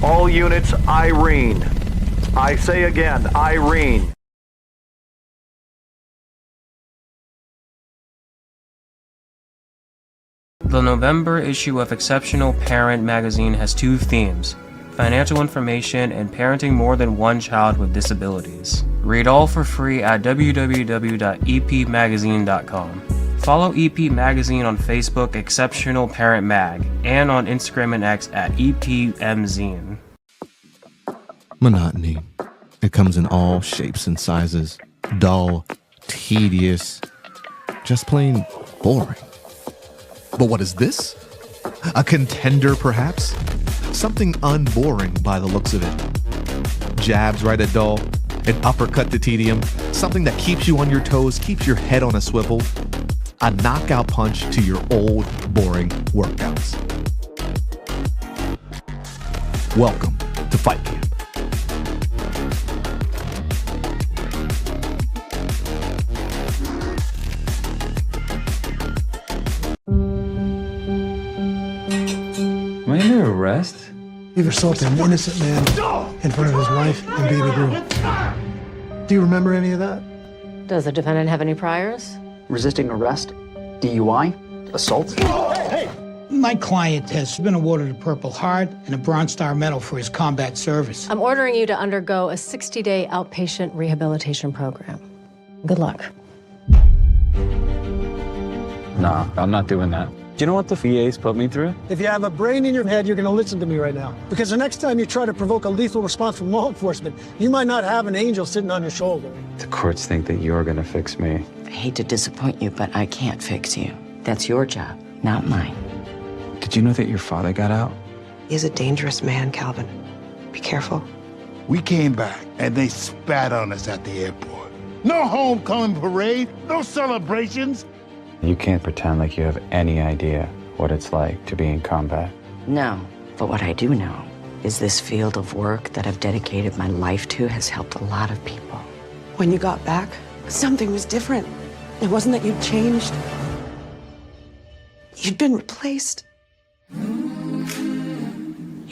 All units, Irene. I say again, Irene. The November issue of Exceptional Parent magazine has two themes: financial information and parenting more than one child with disabilities. Read all for free at www.epmagazine.com. Follow EP Magazine on Facebook, Exceptional Parent Mag, and on Instagram and X at EPMZine. Monotony. It comes in all shapes and sizes. Dull, tedious, just plain boring. But what is this? A contender, perhaps? Something unboring by the looks of it. Jabs right at dull, an uppercut to tedium, something that keeps you on your toes, keeps your head on a swivel, a knockout punch to your old, boring workouts. Welcome to Fight Camp. Am I under arrest? You've assaulted an innocent man in front of his wife and baby girl. Do you remember any of that? Does the defendant have any priors? Resisting arrest, DUI, assault. My client has been awarded a Purple Heart and a Bronze Star Medal for his combat service. I'm ordering you to undergo a 60-day outpatient rehabilitation program. Good luck. Nah, I'm not doing that. Do you know what the VA's put me through? If you have a brain in your head, you're going to listen to me right now. Because the next time you try to provoke a lethal response from law enforcement, you might not have an angel sitting on your shoulder. The courts think that you're gonna fix me. I hate to disappoint you, but I can't fix you. That's your job, not mine. Did you know that your father got out? He's a dangerous man, Calvin. Be careful. We came back and they spat on us at the airport. No homecoming parade, no celebrations. You can't pretend like you have any idea what it's like to be in combat. No, but what I do know is this field of work that I've dedicated my life to has helped a lot of people. When you got back, something was different. It wasn't that you'd changed. You'd been replaced. You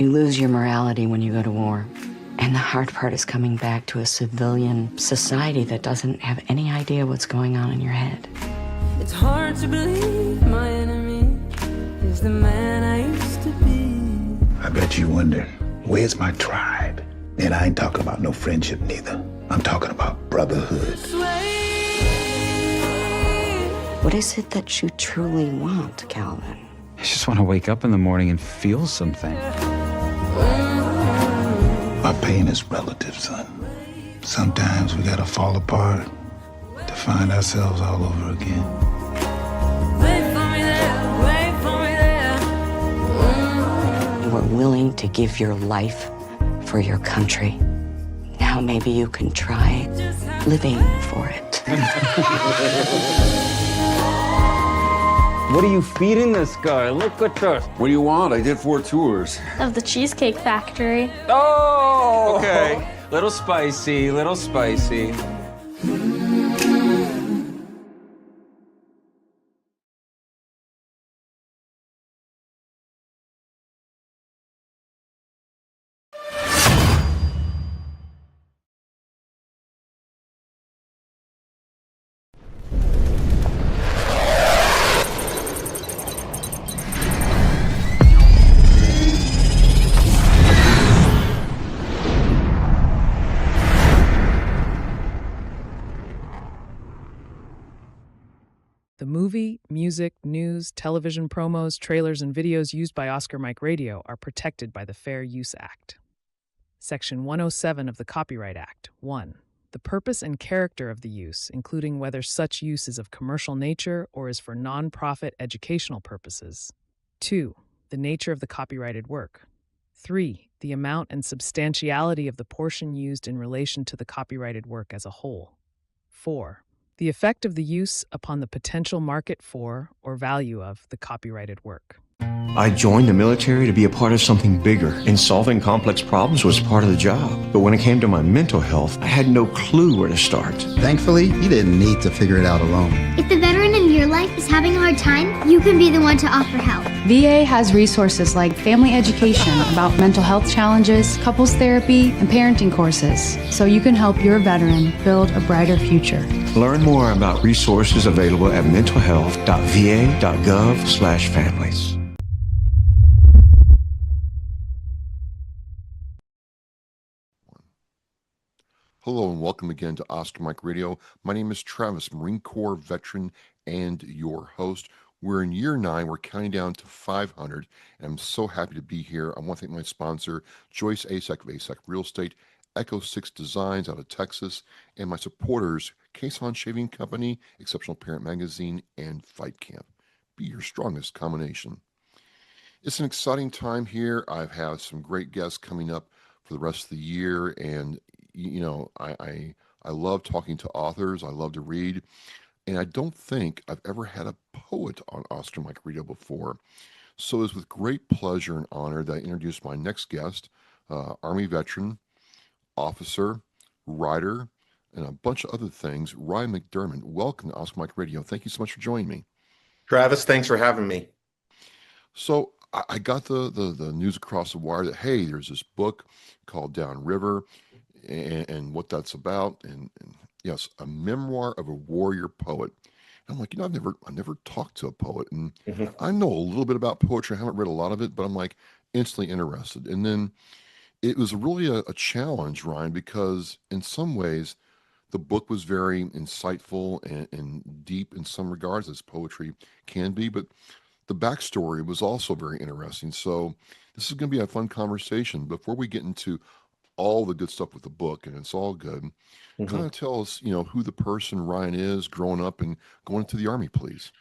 lose your morality when you go to war. And the hard part is coming back to a civilian society that doesn't have any idea what's going on in your head. It's hard to believe my enemy is the man I used to be. I bet you wonder, where's my tribe? And I ain't talking about no friendship neither. I'm talking about brotherhood. What is it that you truly want, Calvin? I just want to wake up in the morning and feel something. My pain is relative, son. Sometimes we gotta fall apart to find ourselves all over again. You were willing to give your life for your country. Now maybe you can try living for it. What are you feeding this guy? Look at this. What do you want? I did 4 tours. Of the Cheesecake Factory. Oh! Okay. Little spicy, little spicy. The movie, music, news, television promos, trailers, and videos used by Oscar Mike Radio are protected by the Fair Use Act. Section 107 of the Copyright Act. 1. The purpose and character of the use, including whether such use is of commercial nature or is for non-profit educational purposes. 2. The nature of the copyrighted work. 3. The amount and substantiality of the portion used in relation to the copyrighted work as a whole. 4. The effect of the use upon the potential market for or value of the copyrighted work. I joined the military to be a part of something bigger, and solving complex problems was part of the job. But when it came to my mental health, I had no clue where to start. Thankfully, you didn't need to figure it out alone. If the veteran in your life is having a hard time, you can be the one to offer help. VA has resources like family education about mental health challenges, couples therapy, and parenting courses, so you can help your veteran build a brighter future. Learn more about resources available at mentalhealth.va.gov/families. Hello and welcome again to Oscar Mike Radio. My name is Travis, Marine Corps veteran and your host. We're in year 9. We're counting down to 500, and I'm so happy to be here. I want to thank my sponsor, Joyce Asek of Asek Real Estate, Echo 6 Designs out of Texas, and my supporters, Cason Shaving Company, Exceptional Parent Magazine, and Fight Camp. Be your strongest combination. It's an exciting time here. I've had some great guests coming up for the rest of the year, and you know, I love talking to authors. I love to read, and I don't think I've ever had a poet on Oscar Mike Radio before. So it's with great pleasure and honor that I introduce my next guest, Army veteran, officer, writer, and a bunch of other things, Ryan McDermott. Welcome to Oscar Mike Radio. Thank you so much for joining me. Travis, thanks for having me. So I got the news across the wire that, hey, there's this book called Downriver, and what that's about, and yes, a memoir of a warrior poet. And I'm like, I've never talked to a poet, and I know a little bit about poetry. I haven't read a lot of it, but I'm like instantly interested. And then it was really a challenge, Ryan, because in some ways the book was very insightful and deep in some regards, as poetry can be, but the backstory was also very interesting. So this is going to be a fun conversation. Before we get into all the good stuff with the book, and it's all good, kind of tell us, who the person Ryan is growing up and going into the Army, please.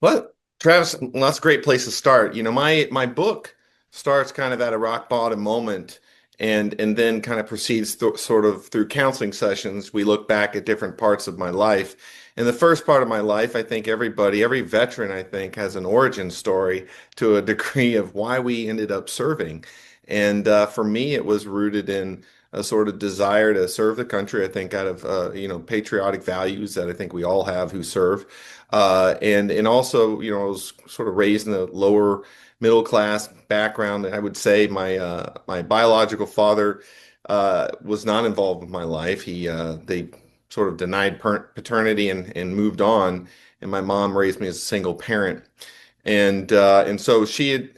Well, Travis, that's a great place to start. My book starts kind of at a rock bottom moment, and then kind of proceeds sort of through counseling sessions. We look back at different parts of my life. In the first part of my life, I think every veteran, I think, has an origin story to a degree of why we ended up serving. And for me, it was rooted in a sort of desire to serve the country, I think, out of, patriotic values that I think we all have who serve. And also, I was sort of raised in a lower middle class background. I would say my biological father was not involved with my life. They sort of denied paternity and moved on. And my mom raised me as a single parent. And so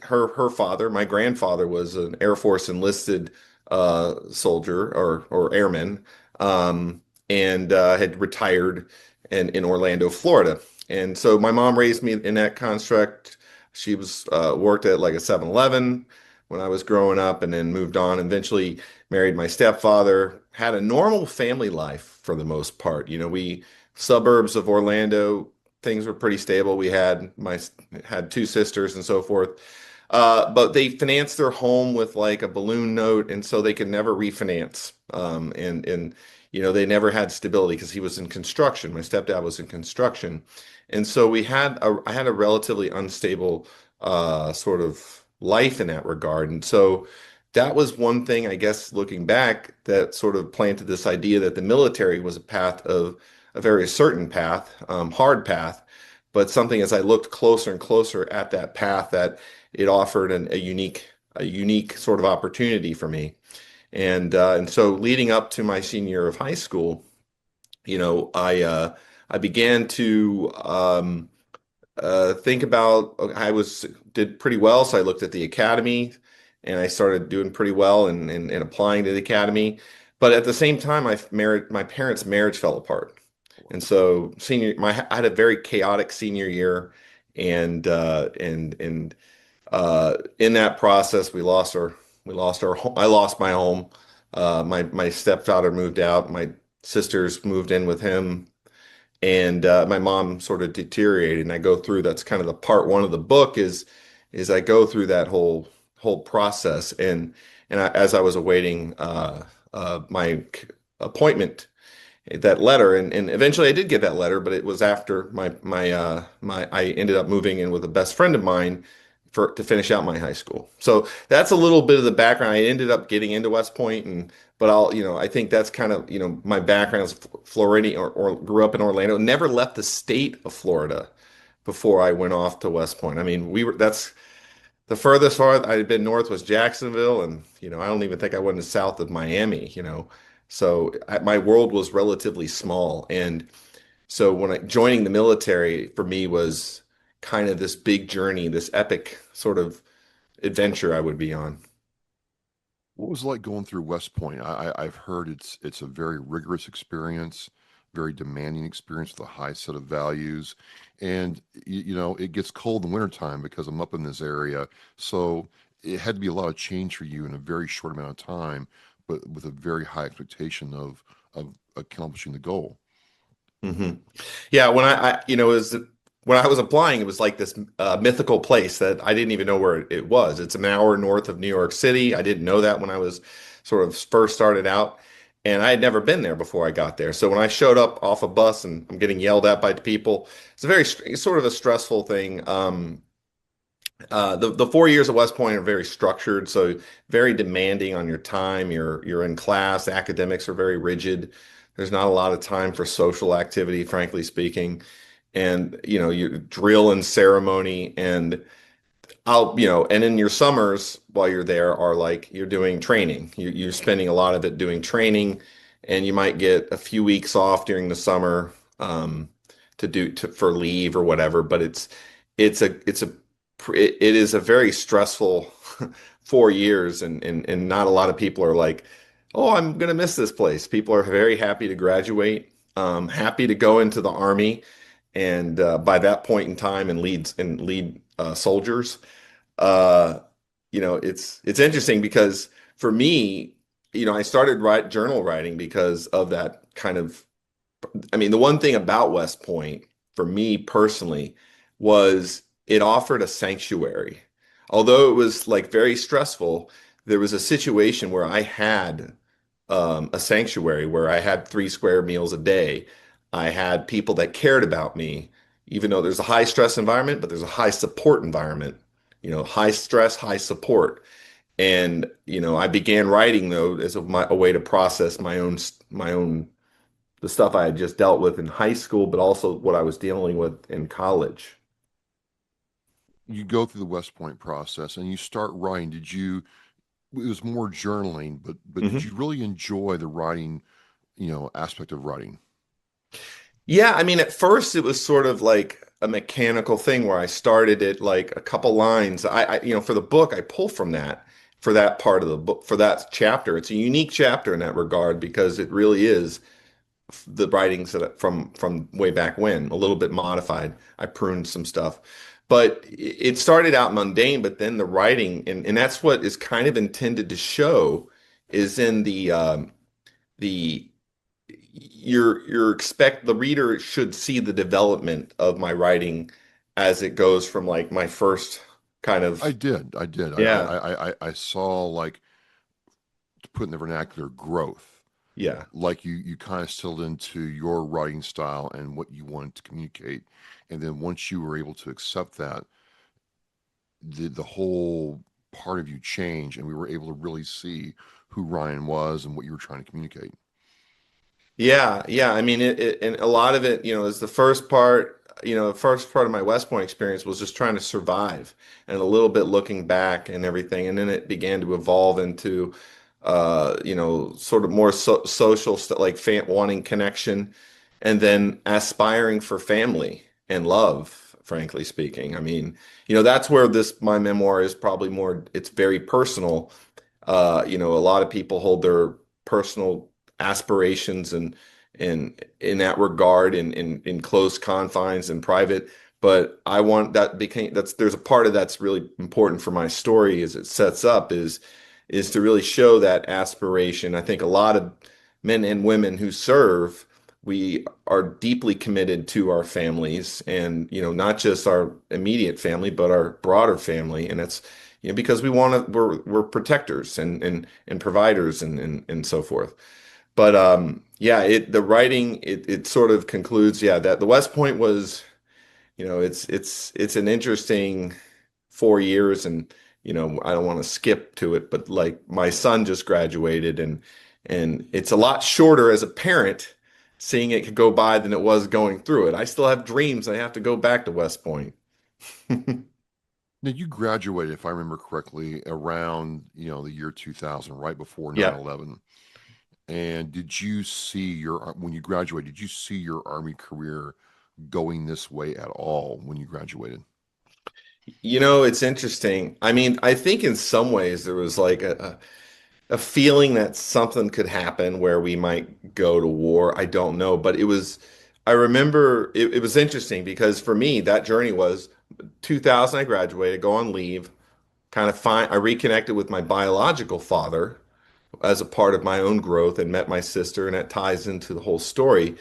her father, my grandfather, was an Air Force enlisted soldier or airman, and had retired in Orlando, Florida. And so my mom raised me in that construct. She was worked at like a 7-Eleven when I was growing up, and then moved on. Eventually married my stepfather. Had a normal family life for the most part. We suburbs of Orlando. Things were pretty stable. We had 2 sisters and so forth. But they financed their home with like a balloon note, and so they could never refinance. And they never had stability because he was in construction. My stepdad was in construction. And so I had a relatively unstable sort of life in that regard. And so that was one thing, I guess, looking back, that sort of planted this idea that the military was a very certain path, hard path, but something as I looked closer and closer at that path, that it offered a unique sort of opportunity for me. And so leading up to my senior year of high school, I began to think about, did pretty well. So I looked at the academy, and I started doing pretty well and applying to the academy. But at the same time, my parents' marriage fell apart. And so I had a very chaotic senior year, and in that process, I lost my home. My stepfather moved out. My sisters moved in with him, and my mom sort of deteriorated. And I go through, that's kind of the part 1 of the book, is I go through that whole process. And as I was awaiting my appointment, that letter, and eventually I did get that letter, but it was after I ended up moving in with a best friend of mine to finish out my high school. So that's a little bit of the background. I ended up getting into West Point, but I think that's kind of, my background is Floridian, or grew up in Orlando, never left the state of Florida before I went off to West Point. I mean, that's the furthest far I had been north was Jacksonville, and I don't even think I went south of Miami. So my world was relatively small, and so joining the military for me was kind of this big journey, this epic sort of adventure I would be on. What was it like going through West Point? I've heard it's a very rigorous experience, very demanding experience with a high set of values, and it gets cold in the wintertime because I'm up in this area, so it had to be a lot of change for you in a very short amount of time, but with a very high expectation of accomplishing the goal. Mm-hmm. Yeah, when I was applying, it was like this mythical place that I didn't even know where it was. It's an hour north of New York City. I didn't know that when I was sort of first started out, and I had never been there before I got there. So when I showed up off a bus and I'm getting yelled at by people, it's sort of a stressful thing. The 4 years at West Point are very structured, so very demanding on your time. You're in class. Academics are very rigid. There's not a lot of time for social activity, frankly speaking. And you drill and ceremony, and and in your summers while you're there are like you're doing training. You're spending a lot of it doing training, and you might get a few weeks off during the summer for leave or whatever. But it is a very stressful 4 years, and not a lot of people are like, oh, I'm gonna miss this place. People are very happy to graduate, happy to go into the Army, and by that point in time, and lead soldiers. It's interesting because for me, I started journal writing because of that kind of. I mean, the one thing about West Point for me personally was it offered a sanctuary. Although it was like very stressful, there was a situation where I had a sanctuary where I had 3 square meals a day. I had people that cared about me, even though there's a high stress environment, but there's a high support environment, high stress, high support. And, I began writing though as a way to process the stuff I had just dealt with in high school, but also what I was dealing with in college. You go through the West Point process and you start writing. It was more journaling, but Mm-hmm. Did you really enjoy the writing, aspect of writing? Yeah, I mean, at first it was sort of like a mechanical thing where I started it like a couple lines. For the book, I pull from that for that part of the book, for that chapter. It's a unique chapter in that regard because it really is the writings from way back when, a little bit modified. I pruned some stuff, but it started out mundane, but then the writing, and that's what is kind of intended to show is in the the reader should see the development of my writing as it goes from like my first kind of. I did. Yeah. I saw, like, to put in the vernacular, growth. Yeah. Like you kind of settled into your writing style and what you wanted to communicate. And then once you were able to accept that, the whole part of you changed, and we were able to really see who Ryan was and what you were trying to communicate. Yeah, yeah. I mean, and a lot of it, is the first part. The first part of my West Point experience was just trying to survive, and a little bit looking back and everything, and then it began to evolve into, sort of more social stuff, like wanting connection, and then aspiring for family and love. Frankly speaking, I mean, that's where my memoir is probably more. It's very personal. A lot of people hold their personal aspirations and in that regard in close confines and private, but I want there's a part of that's really important for my story as it sets up is to really show that aspiration. I think a lot of men and women who serve, we are deeply committed to our families, and not just our immediate family but our broader family, and it's because we're protectors and providers and so forth. But the writing it sort of concludes, that the West Point was, it's an interesting 4 years, and I don't want to skip to it, but like my son just graduated, and it's a lot shorter as a parent seeing it could go by than it was going through it. I still have dreams. I have to go back to West Point. Now, you graduated, if I remember correctly, around, the year 2000, right before Yeah. 9/11. And did you see when you graduated, did you see your Army career going this way at all when you graduated? It's interesting. I mean, I think in some ways there was like a feeling that something could happen where we might go to war. I don't know, but I remember it was interesting because for me, that journey was 2000, I graduated, go on leave, kind of I reconnected with my biological father as a part of my own growth and met my sister, and that ties into the whole story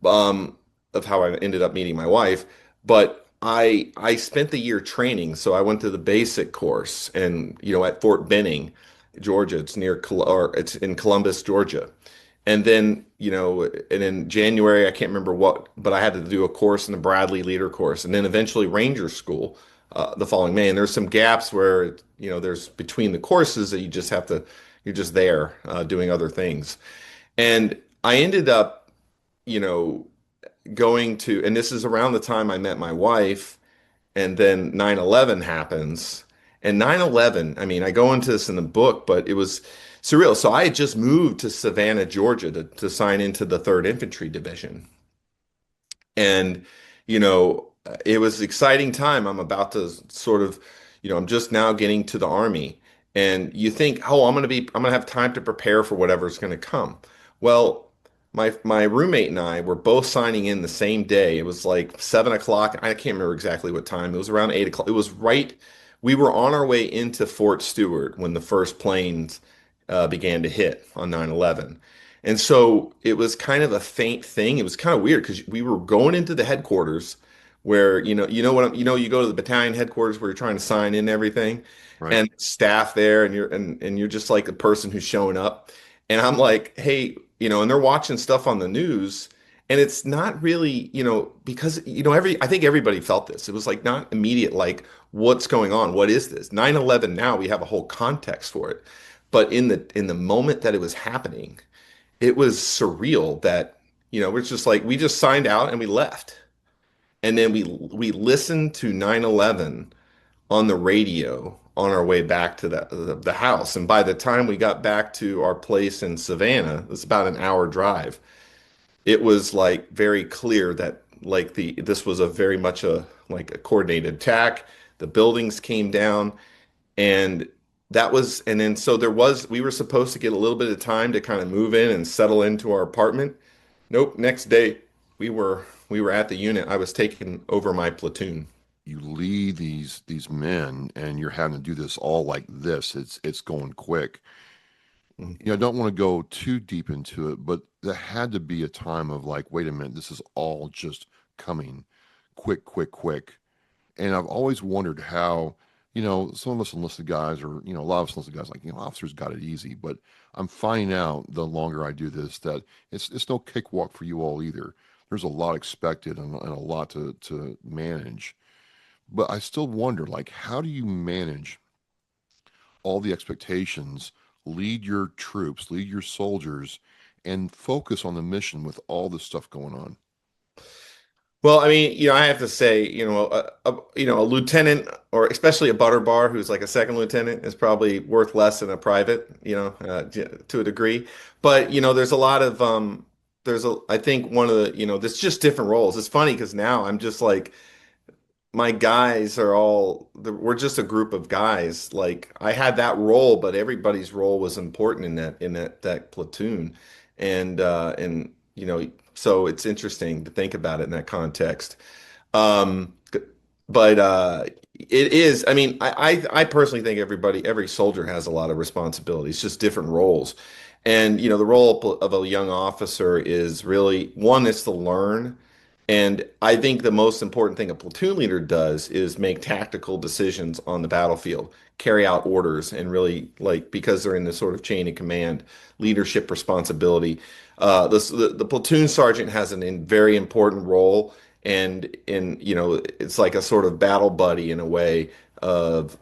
of how I ended up meeting my wife. But I spent the year training, so I went to the basic course, and at Fort Benning, Georgia. It's it's in Columbus, Georgia. And then, and in January, I can't remember what, but I had to do a course in the Bradley Leader course, and then eventually Ranger School the following May. And there's some gaps where, there's between the courses that you're just there doing other things. And I ended up, going to, and this is around the time I met my wife, and then 9/11 happens. And 9/11, I mean, I go into this in the book, but it was surreal. So I had just moved to Savannah, Georgia to sign into the 3rd Infantry Division. And, it was an exciting time. I'm about to sort of, I'm just now getting to the Army. And you think, oh, I'm going to have time to prepare for whatever's going to come. Well, my roommate and I were both signing in the same day. It was like 7 o'clock. I can't remember exactly what time. It was around 8 o'clock. It was we were on our way into Fort Stewart when the first planes began to hit on 9/11. And so it was kind of a faint thing. It was kind of weird because we were going into the headquarters where, you go to the battalion headquarters where you're trying to sign in everything, Right. and staff there, and you're just like the person who's showing up. And I'm like, hey, and they're watching stuff on the news, and it's not really, because, I think everybody felt this. It was like not immediate, like, what's going on? What is this? 9/11, now we have a whole context for it. But in the moment that it was happening, it was surreal that, we're just like, we just signed out and we left. And then we listened to 9/11 on the radio on our way back to the house. And by the time we got back to our place in Savannah, it's about an hour drive. It was like very clear that like this was a very much a coordinated attack. The buildings came down, and then so we were supposed to get a little bit of time to kind of move in and settle into our apartment. Nope, next day we were at the unit. I was taking over my platoon. You lead these men, and you're having to do this all like this. It's going quick. I don't want to go too deep into it, but there had to be a time of like, wait a minute, this is all just coming quick, quick, quick. And I've always wondered how, some of us enlisted guys, or, a lot of us enlisted guys, like, officers got it easy. But I'm finding out the longer I do this that it's no cakewalk for you all either. There's a lot expected and a lot to manage. But I still wonder, like, how do you manage all the expectations, lead your troops, lead your soldiers, and focus on the mission with all this stuff going on? Well, I mean, I have to say, a lieutenant, or especially a butter bar who's like a second lieutenant, is probably worth less than a private, to a degree. But, there's a lot of, I think one of the, there's just different roles. It's funny because now I'm just like, my guys we're just a group of guys. Like I had that role, but everybody's role was important in that platoon. And so it's interesting to think about it in that context. But it is, I mean, I personally think every soldier has a lot of responsibilities, just different roles. And, the role of a young officer is really one is to learn. And I think the most important thing a platoon leader does is make tactical decisions on the battlefield, carry out orders, and really because they're in this sort of chain of command, leadership responsibility. The platoon sergeant has a very important role, and it's like a sort of battle buddy in a way. of,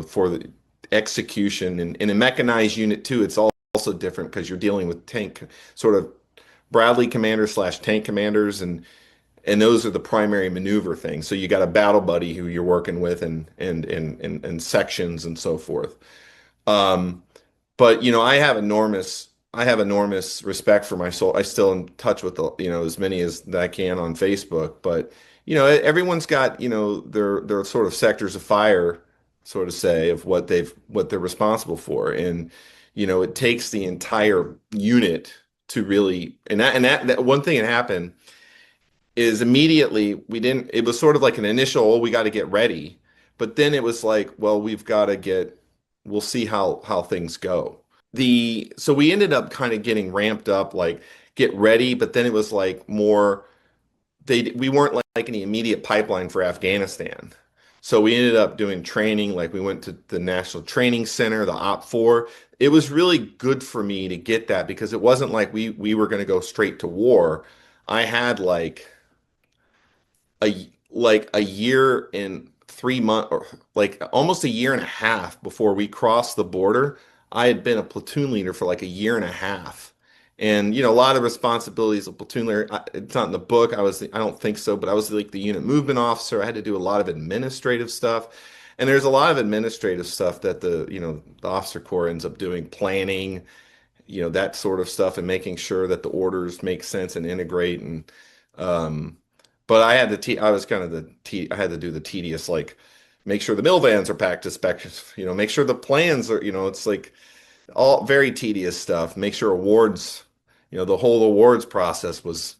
for the execution. And in a mechanized unit too, it's also different because you're dealing with tank, sort of Bradley commanders slash tank commanders, and those are the primary maneuver things. So you got a battle buddy who you're working with, and sections and so forth. Um, but I have enormous respect for my soul. I still in touch with as many as that I can on Facebook. But everyone's got their sort of sectors of fire, sort of say, of what they're responsible for, and it takes the entire unit to really. And that one thing that happened is immediately we didn't. It was sort of like an initial, oh, we got to get ready, but then it was like, well, we've got to get. We'll see how things go. So we ended up kind of getting ramped up, like get ready, but then it was like more we weren't like any immediate pipeline for Afghanistan. So we ended up doing training, like we went to the National Training Center, the OP4. It was really good for me to get that because it wasn't like we were going to go straight to war. I had a year and 3 months, or like almost a year and a half before we crossed the border. I had been a platoon leader for like a year and a half, and a lot of responsibilities of platoon leader. It's not in the book. I don't think so, but I was like the unit movement officer. I had to do a lot of administrative stuff, and there's a lot of administrative stuff that the officer corps ends up doing, planning, that sort of stuff, and making sure that the orders make sense and integrate. And but I had I was kind of I had to do the tedious, like make sure the mill vans are packed to spec, make sure the plans are, it's like all very tedious stuff. Make sure awards, the whole awards process was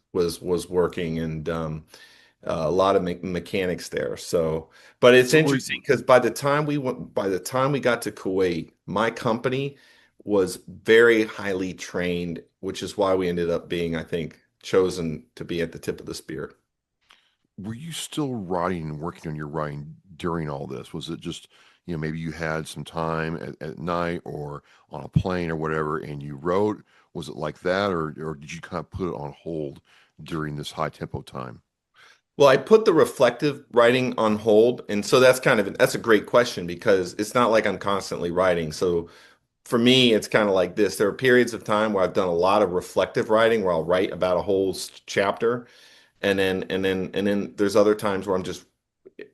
working, and a lot of mechanics there. So, but it's interesting because by the time we got to Kuwait, my company was very highly trained, which is why we ended up being, I think, chosen to be at the tip of the spear. Were you still writing and working on your writing during all this? Was it just, maybe you had some time at night or on a plane or whatever, and you wrote? Was it like that, or did you kind of put it on hold during this high tempo time? Well, I put the reflective writing on hold, and so that's a great question because it's not like I'm constantly writing. So for me, it's kind of like this. There are periods of time where I've done a lot of reflective writing where I'll write about a whole chapter, and then there's other times where I'm just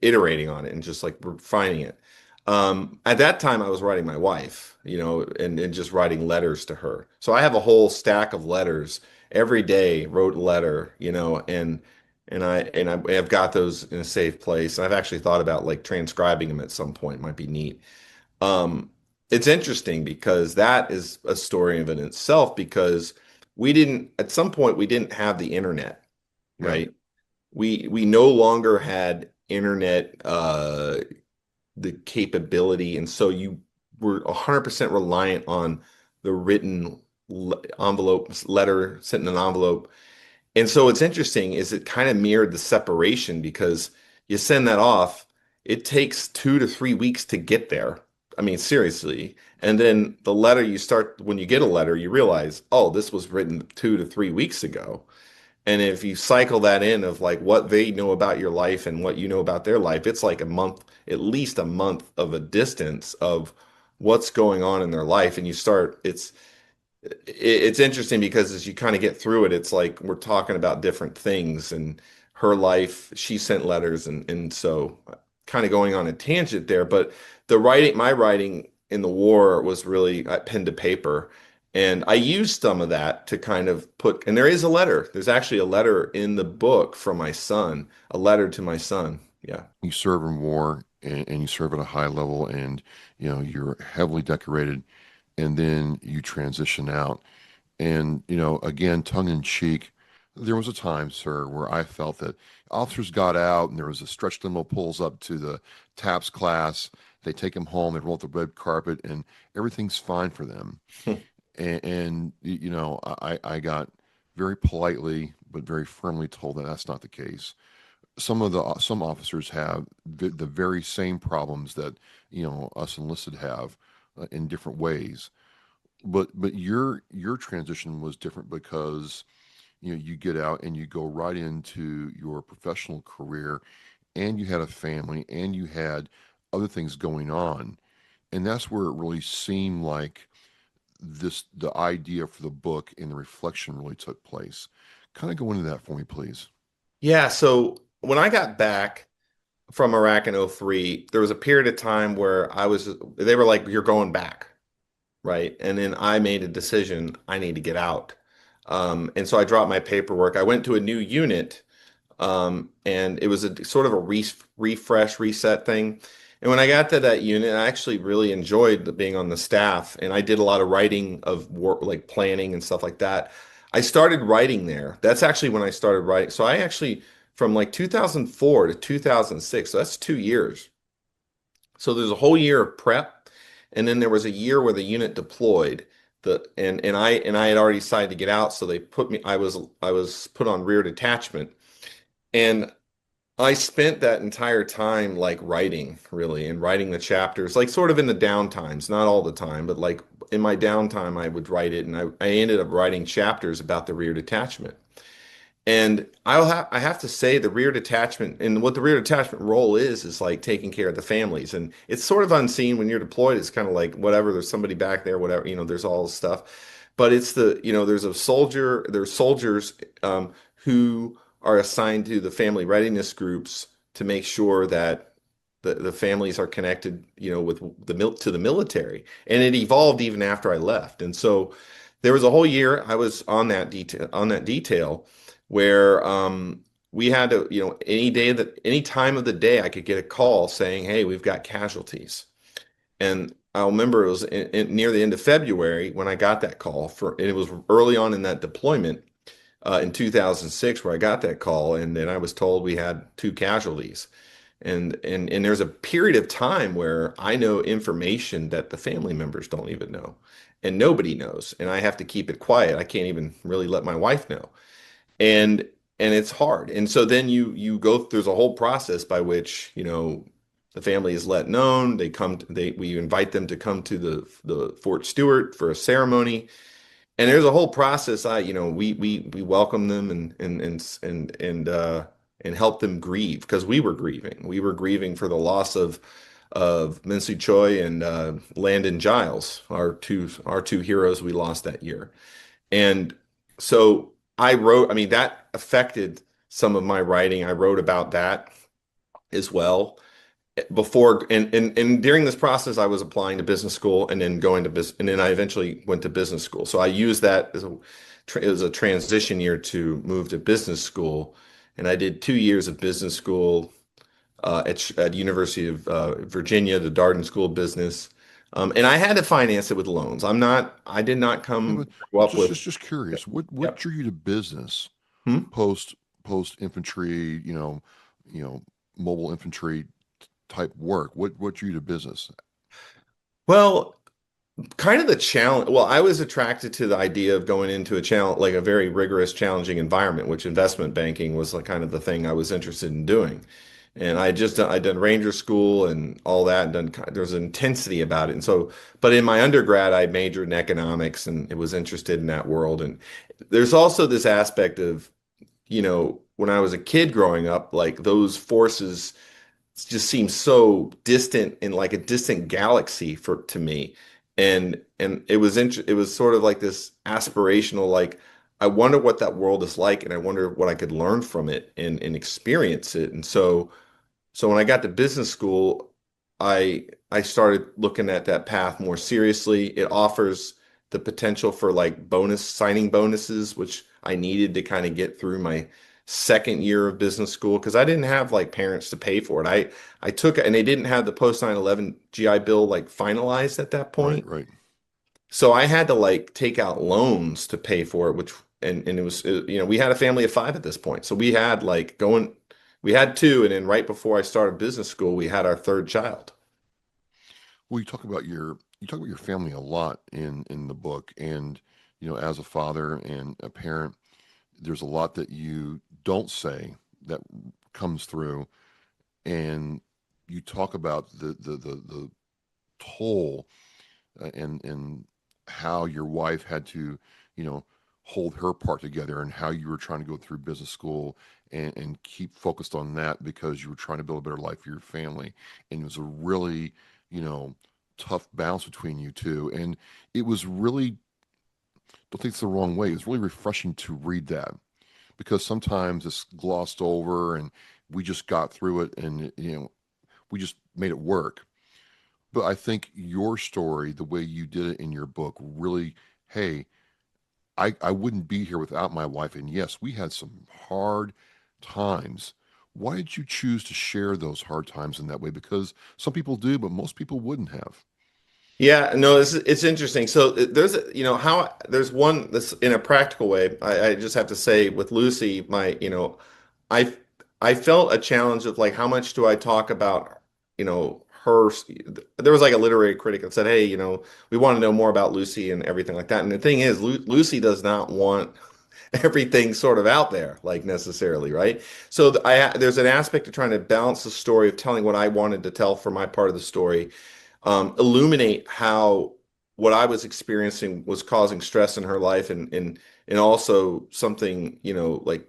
iterating on it and just like refining it. At that time, I was writing my wife, and just writing letters to her. So I have a whole stack of letters every day. Wrote a letter, and I have got those in a safe place. And I've actually thought about like transcribing them at some point. Might be neat. It's interesting because that is a story of in itself because at some point we didn't have the internet, right? We no longer had internet, the capability, and so you were 100% reliant on the written letter sent in an envelope. And so what's interesting is it kind of mirrored the separation because you send that off, it takes 2 to 3 weeks to get there. I mean, seriously. And then when you get a letter, you realize, oh, this was written 2 to 3 weeks ago. And if you cycle that in of like what they know about your life and what you know about their life, it's like at least a month of a distance of what's going on in their life. And it's interesting because as you kind of get through it, it's like we're talking about different things and her life, she sent letters, and so kind of going on a tangent there. But my writing in the war was really pen to paper. And I used some of that to kind of and there's actually a letter in the book from my son, a letter to my son. Yeah. You serve in war and you serve at a high level, and you're heavily decorated, and then you transition out. And again, tongue in cheek, there was a time, sir, where I felt that officers got out and there was a stretch limo pulls up to the TAPS class. They take them home, they roll out the red carpet, and everything's fine for them. And I got very politely but very firmly told that that's not the case. Some officers have the very same problems that us enlisted have, in different ways. But your transition was different because you get out and you go right into your professional career, and you had a family, and you had other things going on. And that's where it really seemed like the idea for the book and the reflection really took place. Kind of go into that for me, please. Yeah, so when I got back from Iraq in '03, there was a period of time where they were like, you're going back, right? And then I made a decision, I need to get out. And so I dropped my paperwork. I went to a new unit, and it was a sort of a refresh, reset thing. And when I got to that unit, I actually really enjoyed being on the staff, and I did a lot of writing of work, like planning and stuff like that. I started writing there. That's actually when I started writing. So I actually, from like 2004 to 2006, so that's 2 years. So there's a whole year of prep, and then there was a year where the unit deployed. And I had already decided to get out, so they put me. I was put on rear detachment, and I spent that entire time like writing, really, and writing the chapters, like sort of in the downtimes, not all the time, but like in my downtime, I would write it, and I ended up writing chapters about the rear detachment. And I have to say the rear detachment and what the rear detachment role is like taking care of the families. And it's sort of unseen when you're deployed. It's kind of like whatever, there's somebody back there, whatever, there's all this stuff. But it's there's soldiers who are assigned to the family readiness groups to make sure that the families are connected, with to the military. And it evolved even after I left. And so there was a whole year I was on that detail where we had to, any time of the day I could get a call saying, "Hey, we've got casualties." And I'll remember it was near the end of February when I got that call and it was early on in that deployment in 2006 where I got that call, and then I was told we had 2 casualties. And there's a period of time where I know information that the family members don't even know, and nobody knows, and I have to keep it quiet. I can't even really let my wife know. And it's hard. And so then you go, there's a whole process by which, the family is let known. We invite them to come to the Fort Stewart for a ceremony. And there's a whole process. We welcome them and help them grieve, because we were grieving. We were grieving for the loss of Minsu Choi and Landon Giles, our two heroes we lost that year. And so that affected some of my writing. I wrote about that as well before. And during this process, I was applying to business school and then going to business. And then I eventually went to business school. So I used that as a transition year to move to business school. And I did 2 years of business school at University of Virginia, the Darden School of Business. And I had to finance it with loans. I did not come up with. Just curious, what drew you to business Hmm? post infantry, mobile infantry type work? What drew you to business? Well, kind of the challenge. Well, I was attracted to the idea of going into a challenge, like a very rigorous, challenging environment, which investment banking was like kind of the thing I was interested in doing. And I'd done Ranger School and all that, and there's an intensity about it. And so, but in my undergrad, I majored in economics and it was interested in that world. And there's also this aspect of, when I was a kid growing up, like those forces just seemed so distant, in like a distant galaxy to me. And it was sort of like this aspirational, like, I wonder what that world is like, and I wonder what I could learn from it and experience it. And so when I got to business school, I started looking at that path more seriously. It offers the potential for like signing bonuses, which I needed to kind of get through my second year of business school, because I didn't have like parents to pay for it. I took it, and they didn't have the post 9/11 GI Bill like finalized at that point. Right. So I had to like take out loans to pay for it, which and it was we had a family of 5 at this point. So we had 2, and then right before I started business school, we had our 3rd child. Well, you talk about your family a lot in the book, and as a father and a parent, there's a lot that you don't say that comes through, and you talk about the toll and how your wife had to hold her part together and how you were trying to go through business school and keep focused on that because you were trying to build a better life for your family. And it was a really, tough balance between you two. And it was really, don't think it's the wrong way. It was really refreshing to read that because sometimes it's glossed over and we just got through it and, we just made it work. But I think your story, the way you did it in your book, really, hey, I wouldn't be here without my wife. And yes, we had some hard times. Why did you choose to share those hard times in that way? Because some people do, but most people wouldn't have. Yeah, no, it's interesting. So there's, how there's one this in a practical way. I just have to say with Lucy, I I felt a challenge of like how much do I talk about, her. There was like a literary critic that said, hey, we want to know more about Lucy and everything like that. And the thing is, Lucy does not want everything sort of out there like necessarily, right? So there's an aspect of trying to balance the story of telling what I wanted to tell for my part of the story, illuminate how what I was experiencing was causing stress in her life and also something, like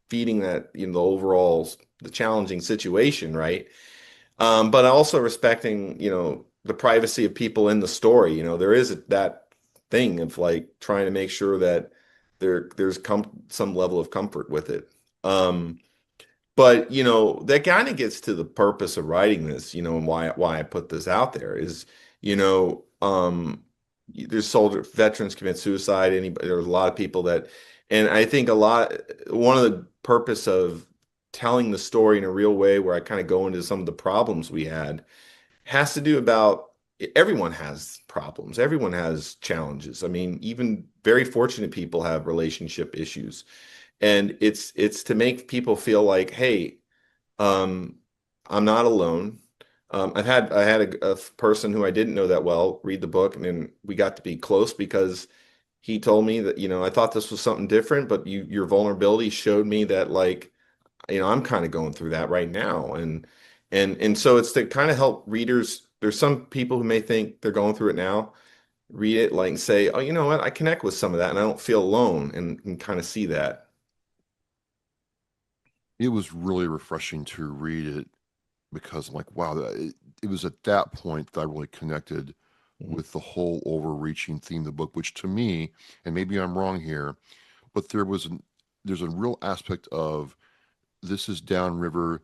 feeding that, the overall the challenging situation, right? But also respecting, the privacy of people in the story. There is that thing of like trying to make sure that there's some level of comfort with it. But that kind of gets to the purpose of writing this, and why I put this out there is, there's soldier veterans commit suicide. There's a lot of people that, and I think one of the purpose of telling the story in a real way where I kind of go into some of the problems we had has to do about everyone has problems. Everyone has challenges. I mean, even very fortunate people have relationship issues. And it's to make people feel like, hey, I'm not alone. I had a person who I didn't know that well read the book, and then we got to be close because he told me that, I thought this was something different, but your vulnerability showed me that like, I'm kind of going through that right now. And so it's to kind of help readers. There's some people who may think they're going through it now, read it like and say, oh, you know what, I connect with some of that and I don't feel alone and kind of see that. It was really refreshing to read it because I'm like, wow, it was at that point that I really connected with the whole overreaching theme of the book, which to me, and maybe I'm wrong here, but there's a real aspect of this is downriver,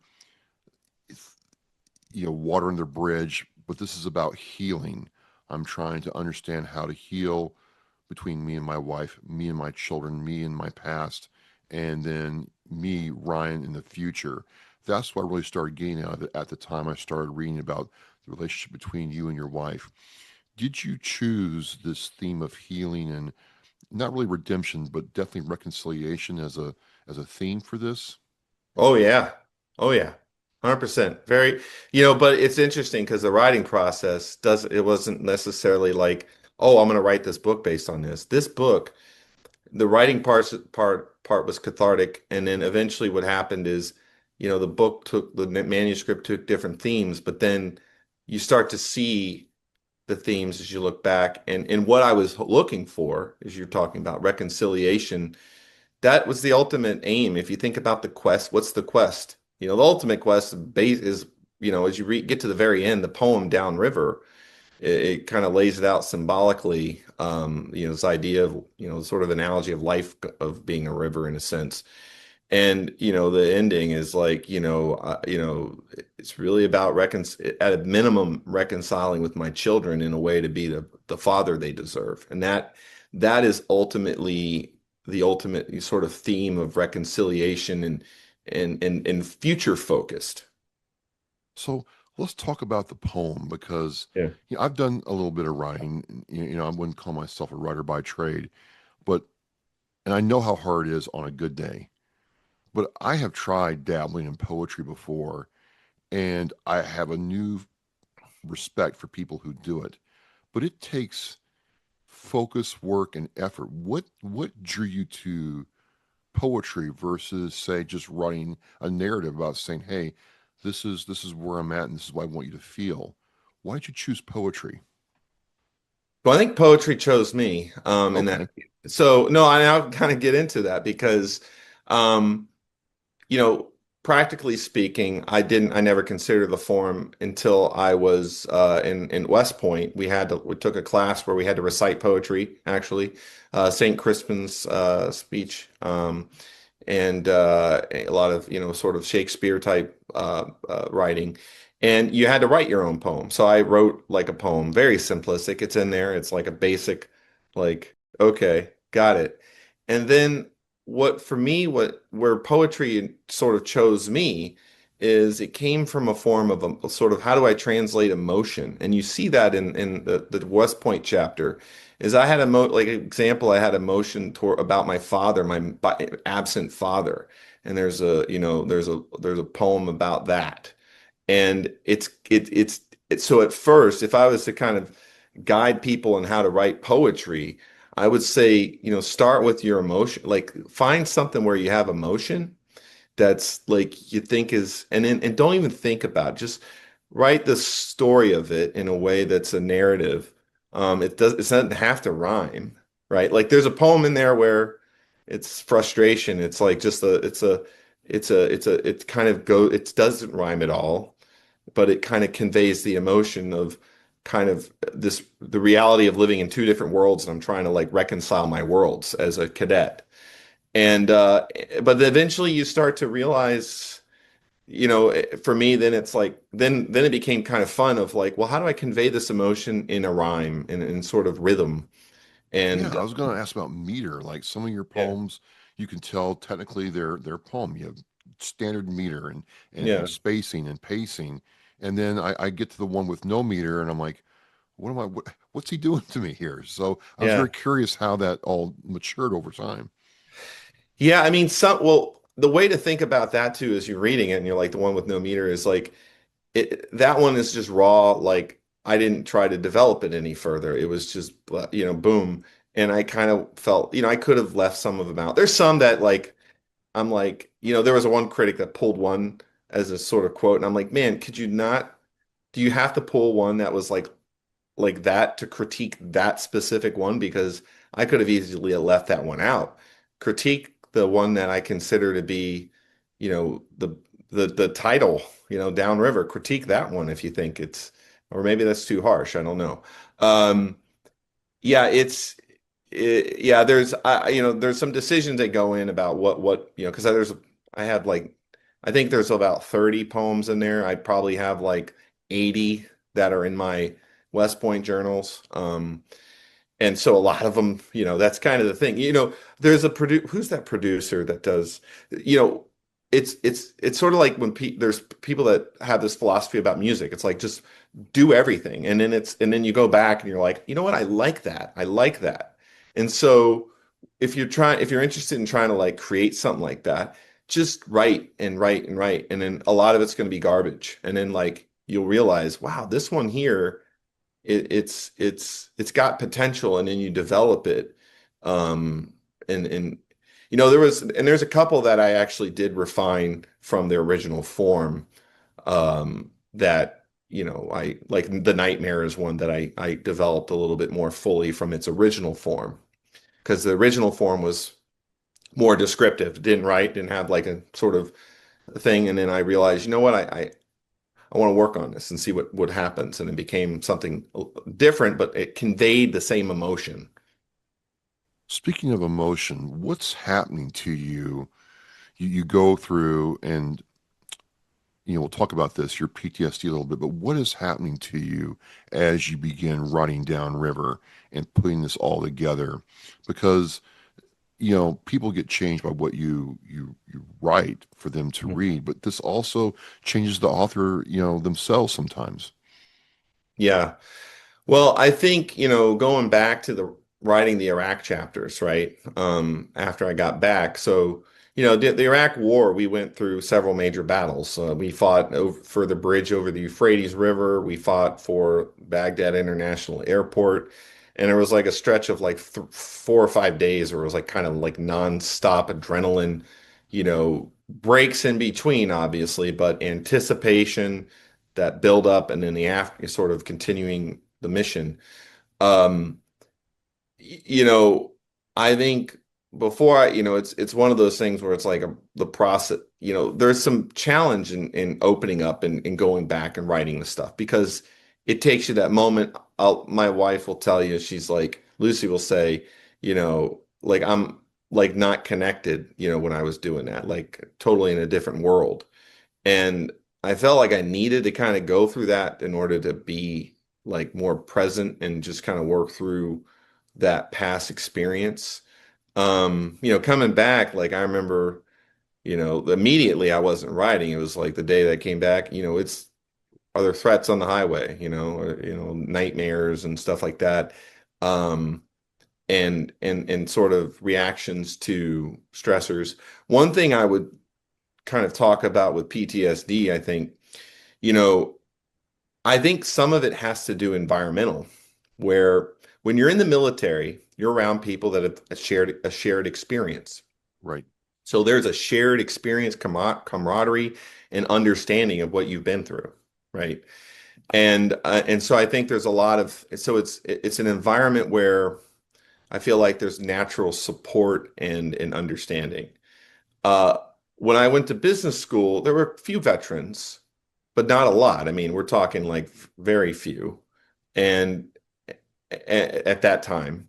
water under the bridge, but this is about healing. I'm trying to understand how to heal between me and my wife, me and my children, me and my past, and then me, Ryan, in the future. That's what I really started getting out of it at the time I started reading about the relationship between you and your wife. Did you choose this theme of healing and not really redemption, but definitely reconciliation as a theme for this? Oh yeah. Oh yeah. 100%. Very, but it's interesting because the writing process it wasn't necessarily like, oh, I'm going to write this book based on this. This book, the writing part was cathartic, and then eventually what happened is, the manuscript took different themes, but then you start to see the themes as you look back, and what I was looking for, as you're talking about reconciliation, that was the ultimate aim. If you think about the quest, what's the quest? The ultimate quest base is, as you get to the very end, the poem Downriver, it kind of lays it out symbolically. This idea of, sort of analogy of life of being a river in a sense. And, the ending is like, it's really about at a minimum reconciling with my children in a way to be the father they deserve. And that is ultimately the ultimate sort of theme of reconciliation and future focused. So let's talk about the poem because I've done a little bit of writing. I wouldn't call myself a writer by trade, and I know how hard it is on a good day. But I have tried dabbling in poetry before, and I have a new respect for people who do it. But it takes focus, work, and effort. What drew you to poetry versus, say, just writing a narrative about saying, hey, this is where I'm at and this is what I want you to feel? Why did you choose poetry? Well, I think poetry chose me, in that So no, I'll kind of get into that because, um, you know, practically speaking, I never considered the form until I was in West Point. We took a class where we had to recite poetry, actually, St. Crispin's speech, and a lot of, sort of Shakespeare type writing. And you had to write your own poem. So I wrote like a poem, very simplistic. It's in there. It's like a basic, like, okay, got it. And then what for me, where poetry sort of chose me is it came from a form of a sort of how do I translate emotion? And you see that in the West Point chapter is I had like an example, I had emotion about my father, my absent father. And there's a poem about that. And so at first, if I was to kind of guide people on how to write poetry, I would say, start with your emotion, like find something where you have emotion that's like you think is, and don't even think about it. Just write the story of it in a way that's a narrative. It doesn't have to rhyme, right? Like there's a poem in there where it's frustration. It's like just it kind of it doesn't rhyme at all, but it kind of conveys the emotion of kind of the reality of living in two different worlds, and I'm trying to like reconcile my worlds as a cadet. And but eventually you start to realize, for me, then it's like then it became kind of fun of like, well, how do I convey this emotion in a rhyme in sort of rhythm? Yeah, And I was going to ask about meter. Like some of your poems, you can tell technically they're poem. You have standard meter and yeah, spacing and pacing. And then I get to the one with no meter, and I'm like, what's he doing to me here? So I was yeah. very curious how that all matured over time. Yeah, I mean, the way to think about that too is you're reading it and you're like the one with no meter is like that one is just raw. Like I didn't try to develop it any further. It was just, boom. And I kind of felt, I could have left some of them out. There's some that like, I'm like, there was a one critic that pulled one as a sort of quote. And I'm like, man, could you not, do you have to pull one that was like that to critique that specific one? Because I could have easily left that one out. Critique the one that I consider to be, the title, Downriver. Critique that one if you think it's, or maybe that's too harsh. I don't know. Um, yeah, yeah. There's some decisions that go in about what because I have like I think there's about 30 poems in there. I probably have like 80 that are in my West Point journals. And so a lot of them, that's kind of the thing. There's who's that producer that does, you know, it's sort of like when there's people that have this philosophy about music. It's like just do everything, and then you go back and you're like, you know what? I like that. I like that. And so if you're interested in trying to like create something like that, just write and write and write, and then a lot of it's going to be garbage, and then like you'll realize, wow, this one here it's got potential, and then you develop it. And there's a couple that I actually did refine from their original form. That I like the Nightmare is one that I developed a little bit more fully from its original form, because the original form was more descriptive, didn't have like a sort of thing, and then I realized, you know what, I want to work on this and see what happens. And it became something different, but it conveyed the same emotion. Speaking of emotion, what's happening to you? You go through and we'll talk about this, your PTSD a little bit, but what is happening to you as you begin writing Downriver and putting this all together? Because people get changed by what you write for them to read, but this also changes the author, themselves sometimes. Yeah. Well, I think, going back to the writing the Iraq chapters, right? After I got back. So, the Iraq War, we went through several major battles. We fought for the bridge over the Euphrates River. We fought for Baghdad International Airport. And there was like a stretch of like 4 or 5 days where it was like kind of like nonstop adrenaline, breaks in between, obviously, but anticipation, that build up, and then the after sort of continuing the mission. Um, you know, I think it's one of those things where it's like the process, there's some challenge in opening up and going back and writing the stuff because it takes you that moment. My wife will tell you, she's like, Lucy will say, like I'm like not connected, when I was doing that, like totally in a different world. And I felt like I needed to kind of go through that in order to be like more present and just kind of work through that past experience. Coming back, like I remember, immediately I wasn't writing. It was like the day that I came back, it's are there threats on the highway, or, nightmares and stuff like that. Um, and sort of reactions to stressors. One thing I would kind of talk about with PTSD, you know, I think some of it has to do environmental, where when you're in the military, you're around people that have a shared experience. Right. So there's a shared experience, camaraderie, and understanding of what you've been through, right? And so I think there's a lot of it's an environment where I feel like there's natural support and understanding. Uh, when I went to business school, there were a few veterans, but not a lot. I mean, we're talking like very few, and at that time,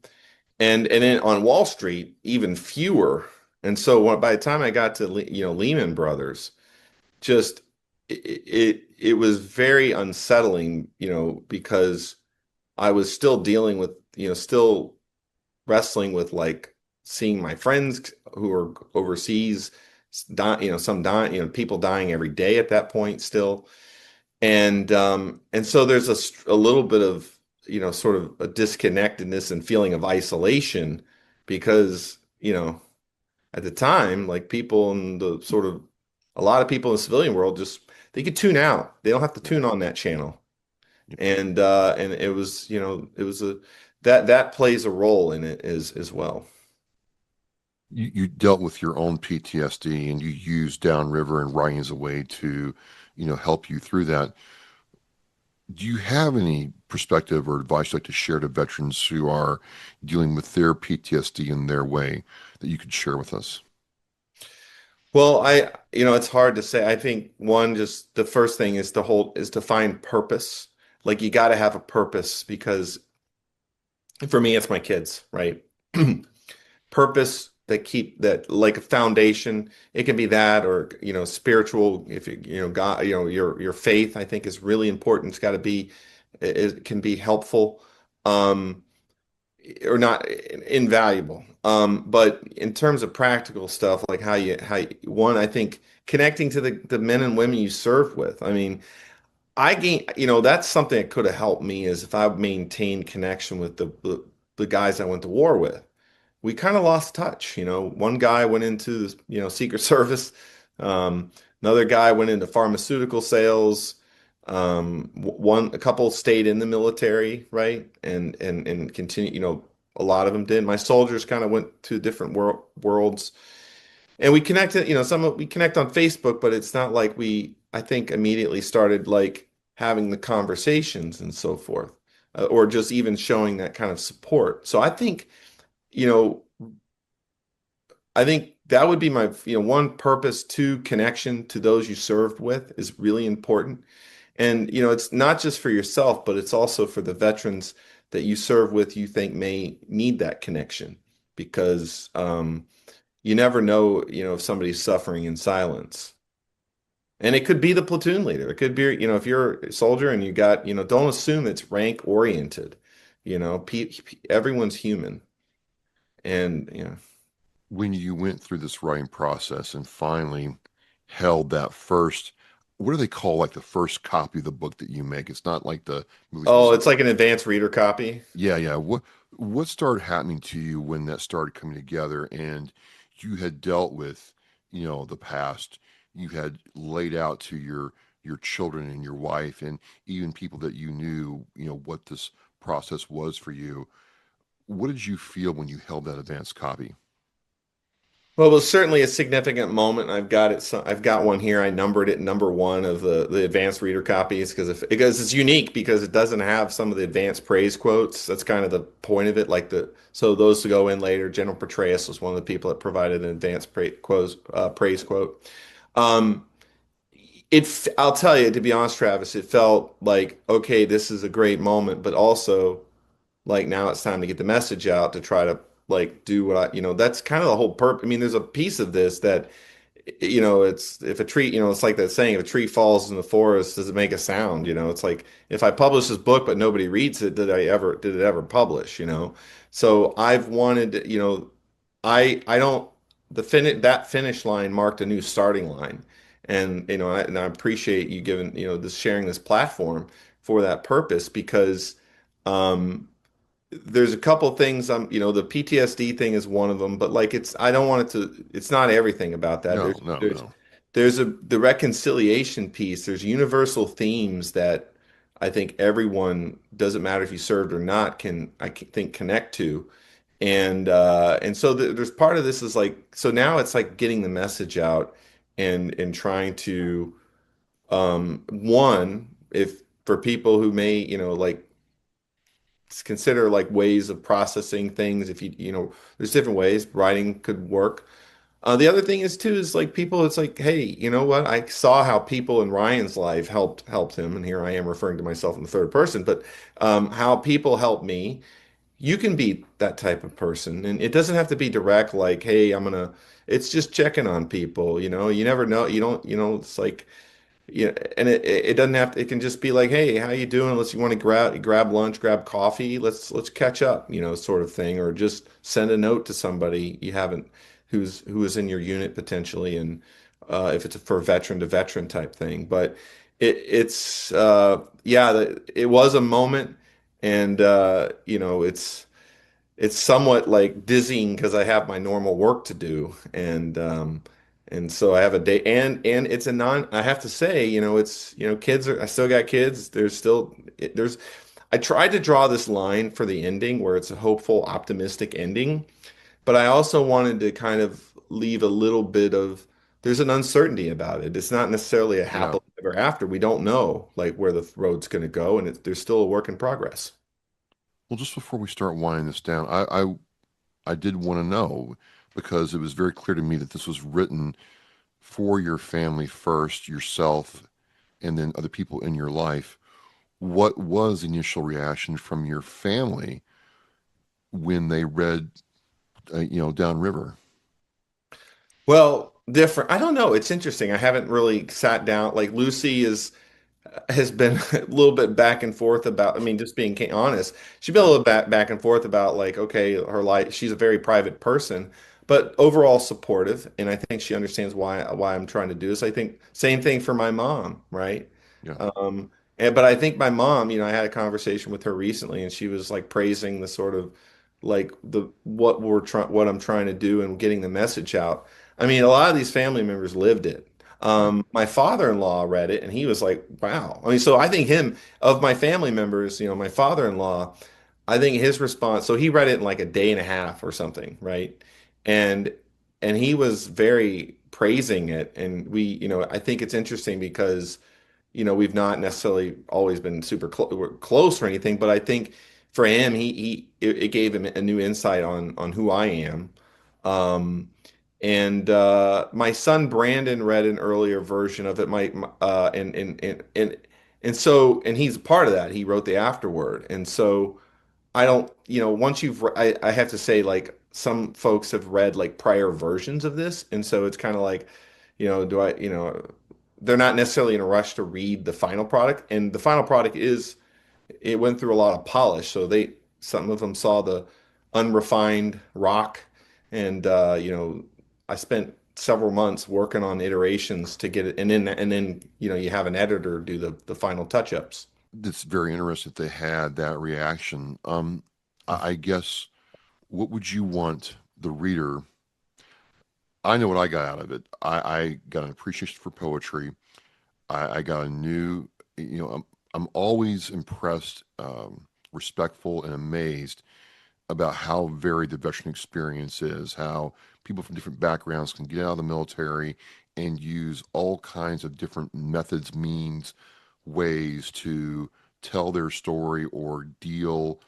and then on Wall Street, even fewer. And so by the time I got to Lehman Brothers, just it was very unsettling, because I was still dealing with, still wrestling with like seeing my friends who are overseas, some dying, people dying every day at that point still. And so there's a little bit of, sort of a disconnectedness and feeling of isolation because, at the time, like people in the sort of a lot of people in the civilian world just they could tune out. They don't have to tune on that channel. And it was, it was that plays a role in it as well. You dealt with your own PTSD and you used Downriver and writing as a way to, help you through that. Do you have any perspective or advice you'd like to share to veterans who are dealing with their PTSD in their way that you could share with us? Well, it's hard to say. I think one, just the first thing is to find purpose. Like you got to have a purpose because for me, it's my kids, right? Purpose that like a foundation. It can be that or, spiritual, if God, your faith, I think is really important. It's got to be, it can be helpful. Or not invaluable. But in terms of practical stuff, like one, I think connecting to the men and women you served with. I mean, that's something that could have helped me is if I maintained connection with the guys I went to war with. We kind of lost touch. One guy went into the, Secret Service. Another guy went into pharmaceutical sales. A couple stayed in the military, right? And continue, a lot of them did. My soldiers kind of went to different worlds. And we connected, we connect on Facebook, but it's not like I think immediately started like having the conversations and so forth, or just even showing that kind of support. So you know, I think that would be my, one purpose. Two, connection to those you served with is really important. And, it's not just for yourself, but it's also for the veterans that you serve with, you think may need that connection because you never know, if somebody's suffering in silence. And it could be the platoon leader. It could be, if you're a soldier and you got, don't assume it's rank oriented. Everyone's human. And, When you went through this writing process and finally held that first, what do they call like the first copy of the book that you make? It's not like the movies. Oh, it's like an advanced reader copy. Yeah. What started happening to you when that started coming together and you had dealt with, the past, you had laid out to your children and your wife and even people that you knew, what this process was for you. What did you feel when you held that advanced copy? Well, it was certainly a significant moment. I've got it. I've got one here. I numbered it number one of the advanced reader copies because it's unique because it doesn't have some of the advanced praise quotes. That's kind of the point of it. So those to go in later. General Petraeus was one of the people that provided an advanced praise quote. Um, I'll tell you, to be honest, Travis, it felt like, okay, this is a great moment, but also like now it's time to get the message out to try to like do what that's kind of the whole purpose. I mean, there's a piece of this that, it's if a tree, it's like that saying, if a tree falls in the forest, does it make a sound? It's like if I publish this book, but nobody reads it, did it ever publish, So I've wanted, I don't, that finish line marked a new starting line. And, and I appreciate you giving, this sharing this platform for that purpose because, um, there's a couple things the PTSD thing is one of them, but like I don't want it to, it's not everything about that. No, There's no, there's no. there's the reconciliation piece. There's universal themes that I think everyone, doesn't matter if you served or not, think connect to. And so there's part of this is like, so now it's like getting the message out and trying to one, if for people who may, like consider like ways of processing things. If there's different ways writing could work. The other thing is too is like people. It's like, hey, you know what? I saw how people in Ryan's life helped him, and here I am referring to myself in the third person. But how people helped me. You can be that type of person, and it doesn't have to be direct. Like, hey, I'm gonna. It's just checking on people. You never know. You don't. It's like yeah, and it doesn't have to, it can just be like, hey, how you doing? Let's you want to grab lunch, grab coffee, let's catch up, sort of thing, or just send a note to somebody you haven't who is in your unit potentially, and if it's for veteran to veteran type thing. But it's yeah, it was a moment, and it's somewhat like dizzying because I have my normal work to do, and so I have a day, and it's a non. I have to say, it's kids are. I still got kids. There's. I tried to draw this line for the ending where it's a hopeful, optimistic ending, but I also wanted to kind of leave a little bit of. There's an uncertainty about it. It's not necessarily a Yeah. happily ever after. We don't know like where the road's going to go, and there's still a work in progress. Well, just before we start winding this down, I did want to know because it was very clear to me that this was written for your family first, yourself, and then other people in your life. What was the initial reaction from your family when they read, Downriver? Well, different. I don't know. It's interesting. I haven't really sat down. Like Lucy has been a little bit back and forth about, I mean, just being honest, she's been a little back and forth about like, okay, her life, she's a very private person, but overall supportive. And I think she understands why I'm trying to do this. I think same thing for my mom, right? Yeah. But I think my mom, I had a conversation with her recently and she was like praising the sort of like what I'm trying to do and getting the message out. I mean, a lot of these family members lived it. My father-in-law read it and he was like, wow. I mean, so I think of my family members, my father-in-law, I think his response, so he read it in like a day and a half or something, right? And and he was very praising it. And I think it's interesting because, we've not necessarily always been super close or anything, but I think for him, it gave him a new insight on who I am. Um, and my son Brandon read an earlier version of it. And he's a part of that. He wrote the afterword, and so I don't, once I have to say like some folks have read like prior versions of this, and so it's kind of like, do I, they're not necessarily in a rush to read the final product, and the final product it went through a lot of polish, so some of them saw the unrefined rock, and I spent several months working on iterations to get it, and then you have an editor do the final touch-ups. It's very interesting that they had that reaction. I guess what would you want the reader? I know what I got out of it. I got an appreciation for poetry. I got a new, I'm always impressed, respectful, and amazed about how varied the veteran experience is, how people from different backgrounds can get out of the military and use all kinds of different methods, means, ways to tell their story or deal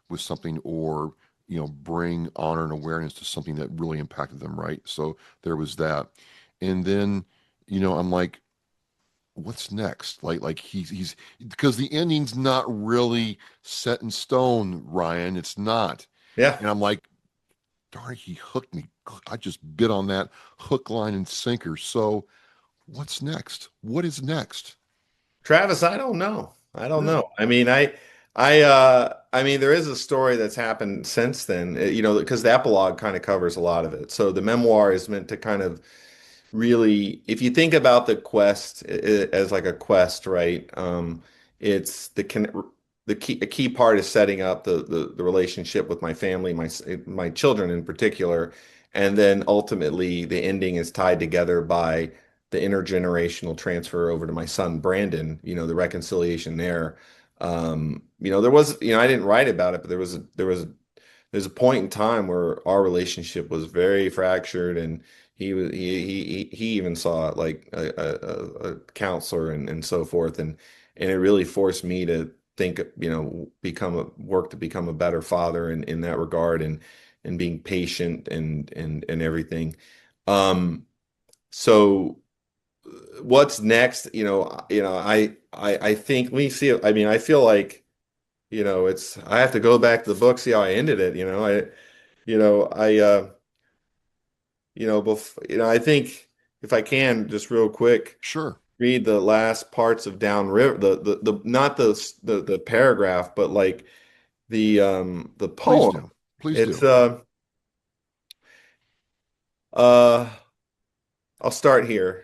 with something, or bring honor and awareness to something that really impacted them, right? So there was that. And then I'm like, what's next? Like he's because the ending's not really set in stone, Ryan. It's not. Yeah. And I'm like, darn, he hooked me. I just bit on that hook, line, and sinker. So what's next? What is next? Travis, I don't know. I don't Yeah. know. I mean, there is a story that's happened since then, because the epilogue kind of covers a lot of it. So the memoir is meant to kind of really, if you think about the quest as like a quest, right? It's the key, a key part is setting up the relationship with my family, my children in particular, and then ultimately the ending is tied together by the intergenerational transfer over to my son Brandon. The reconciliation there. There was, I didn't write about it, but there's a point in time where our relationship was very fractured, and he even saw like a counselor and so forth, and it really forced me to think, work to become a better father in that regard, and being patient and everything. So what's next? I think we see. I mean, I feel like I have to go back to the book, see how I ended it. I think if I can, just real quick, sure, read the last parts of Downriver, the not the paragraph, but like the poem. Please It's do. I'll start here.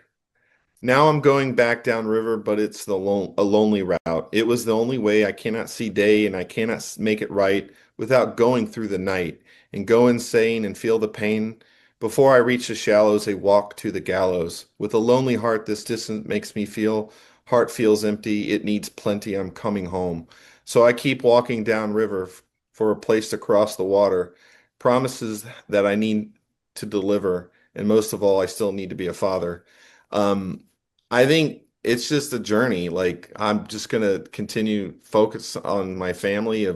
Now I'm going back downriver, but it's a lonely route. It was the only way. I cannot see day, and I cannot make it right without going through the night and go insane and feel the pain. Before I reach the shallows, a walk to the gallows. With a lonely heart, this distance makes me feel. Heart feels empty. It needs plenty. I'm coming home. So I keep walking downriver for a place to cross the water. Promises that I need to deliver, and most of all, I still need to be a father. I think it's just a journey. Like I'm just gonna continue focus on my family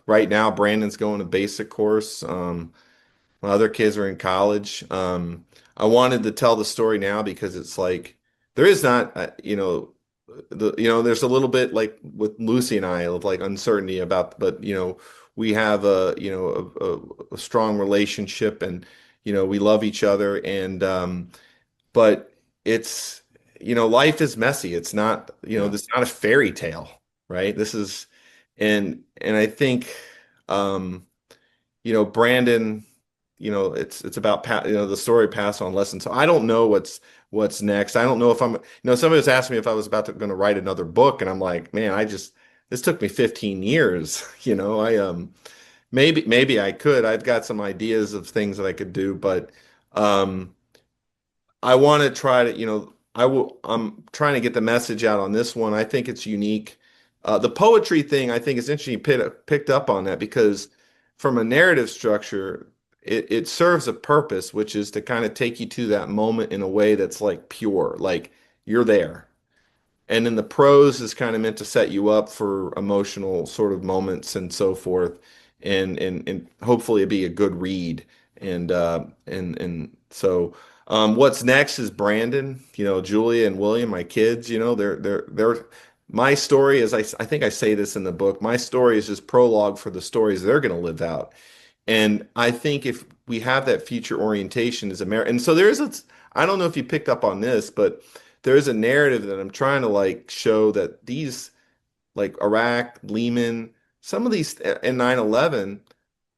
right now Brandon's going to basic course. My other kids are in college. I wanted to tell the story now because it's like there is not, there's a little bit like with Lucy and I of like uncertainty about, but we have a strong relationship, and we love each other, and but it's, life is messy. It's not, this is not a fairy tale, right? This is, and I think, Brandon, it's about, the story passed on lessons. So I don't know what's next. I don't know if somebody was asking me if I was going to write another book, and I'm like, man, this took me 15 years. Maybe I could. I've got some ideas of things that I could do, but, I want to try to, I'm trying to get the message out on this one. I think it's unique. The poetry thing, I think is interesting. You picked up on that because from a narrative structure, it serves a purpose, which is to kind of take you to that moment in a way that's like pure, like you're there. And then the prose is kind of meant to set you up for emotional sort of moments and so forth, and hopefully it'd be a good read. And so what's next is Brandon, Julia and William, my kids. They're my story is, I think I say this in the book. My story is just prologue for the stories they're going to live out. And I think if we have that future orientation as America, and so I don't know if you picked up on this, but there is a narrative that I'm trying to like show that these, like Iraq, Lehman, some of these, and 9/11,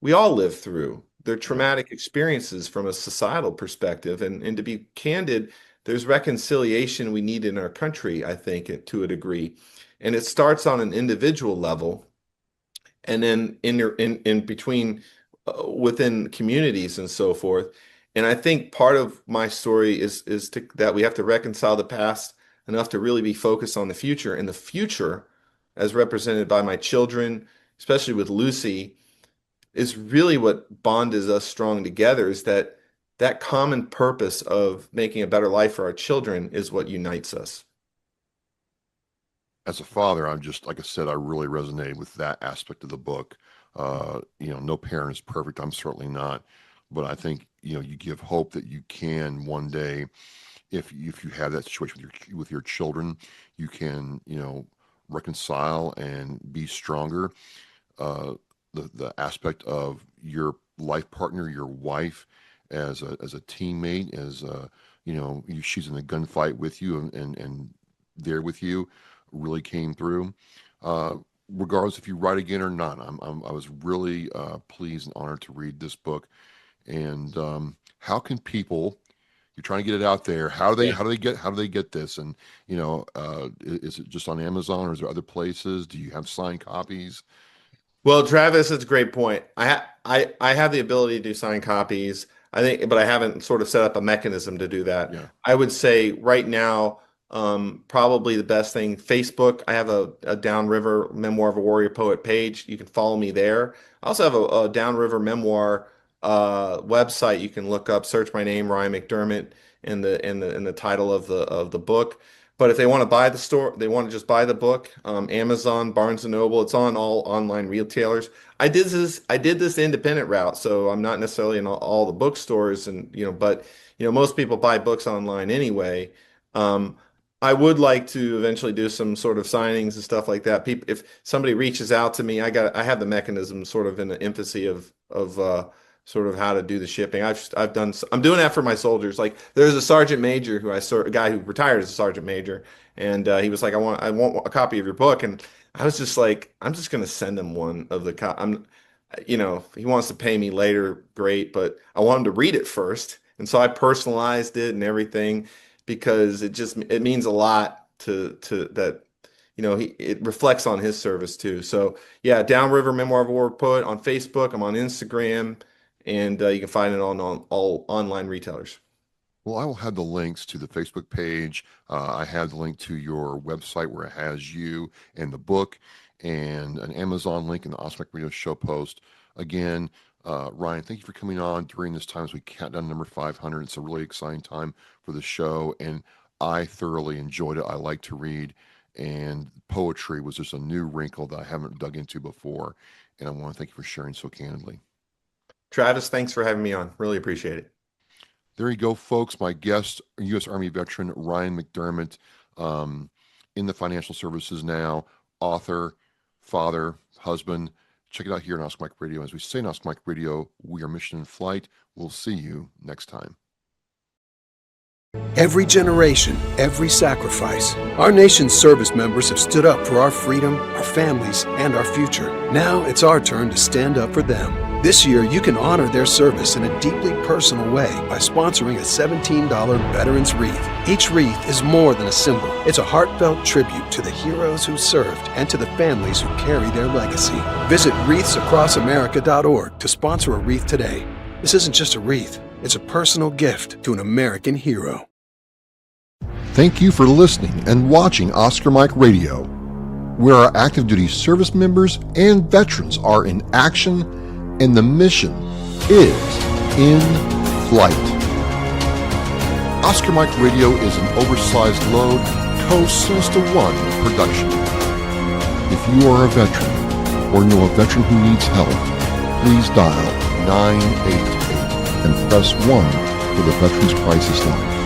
we all lived through. They're traumatic experiences from a societal perspective. And to be candid, there's reconciliation we need in our country, I think, to a degree. And it starts on an individual level, and then in between, within communities and so forth. And I think part of my story is that we have to reconcile the past enough to really be focused on the future. And the future, as represented by my children, especially with Lucy, is really what bonded us strong together, is that common purpose of making a better life for our children is what unites us. As a father, I'm just, like I said, I really resonated with that aspect of the book. No parent is perfect. I'm certainly not, but I think, you give hope that you can one day, if you have that situation with your children, you can, reconcile and be stronger. The aspect of your life partner, your wife, as a teammate, as she's in a gunfight with you and there with you, really came through. Regardless if you write again or not, I was really pleased and honored to read this book. And how can people? You're trying to get it out there. How do they get this? And is it just on Amazon, or is there other places? Do you have signed copies? Well, Travis, that's a great point. I have the ability to do signed copies, I think, but I haven't sort of set up a mechanism to do that. Yeah. I would say right now, probably the best thing, Facebook. I have a Downriver Memoir of a Warrior Poet page. You can follow me there. I also have a Downriver Memoir website. You can look up, search my name, Ryan McDermott, in the title of the book. But if they want to buy they want to just buy the book, Amazon, Barnes & Noble, it's on all online retailers. I did this independent route, so I'm not necessarily in all the bookstores, but most people buy books online anyway. I would like to eventually do some sort of signings and stuff like that. If somebody reaches out to me, I have the mechanism sort of in the infancy of sort of how to do the shipping. I'm doing that for my soldiers. Like, there's a sergeant major a guy who retired as a sergeant major, and he was like, I want a copy of your book, and I was just like, I'm just gonna send him one of the he wants to pay me later, great, but I want him to read it first, and so I personalized it and everything, because it means a lot to that. It reflects on his service too. So yeah, Downriver Memoir of a War Poet on Facebook. I'm on Instagram, and you can find it on all online retailers. Well, I will have the links to the Facebook page. I have the link to your website where it has you and the book, and an Amazon link in the Awesome Mike Radio show post. Again, Ryan, thank you for coming on during this time as we count down number 500. It's a really exciting time for the show, and I thoroughly enjoyed it. I like to read, and poetry was just a new wrinkle that I haven't dug into before, and I want to thank you for sharing so candidly. Travis, thanks for having me on. Really appreciate it. There you go, folks. My guest, U.S. Army veteran Ryan McDermott, in the financial services now, author, father, husband. Check it out here on Ask Mike Radio. As we say in Ask Mike Radio, we are mission in flight. We'll see you next time. Every generation, every sacrifice. Our nation's service members have stood up for our freedom, our families, and our future. Now it's our turn to stand up for them. This year, you can honor their service in a deeply personal way by sponsoring a $17 Veterans Wreath. Each wreath is more than a symbol. It's a heartfelt tribute to the heroes who served and to the families who carry their legacy. Visit wreathsacrossamerica.org to sponsor a wreath today. This isn't just a wreath. It's a personal gift to an American hero. Thank you for listening and watching Oscar Mike Radio, where our active duty service members and veterans are in action and the mission is in flight. Oscar Mike Radio is an oversized load Co-Sinister One production. If you are a veteran or know a veteran who needs help, please dial 988 and press 1 for the Veterans Crisis Line.